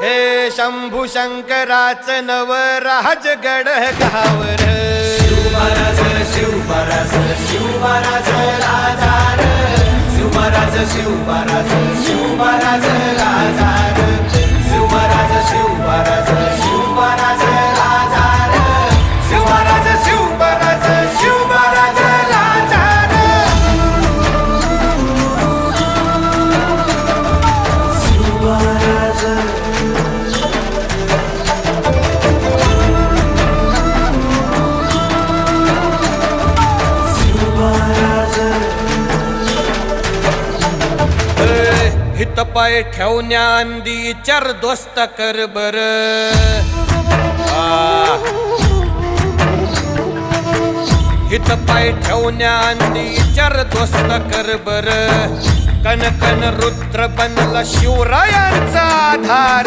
हे शंभू शंकराचं नवराजगड गावर शिवमहाराज शिवमहाराज शिवमहाराज राजार शिवमहाराज शिवमहाराज शिवमहाराज राजार शिवमहाराज शिवमहाराज शिवमहाराज राजार शिवमहाराज शिवमहाराज शिवमहाराज राजार शिवमहाराज हित पाय ठेवण्याआंदी चार दोस्त कर बर हित पाय ठेवण्याआंदी चार दोस्त कर बर कन कन रुद्र बनला शिवरायांचा आधार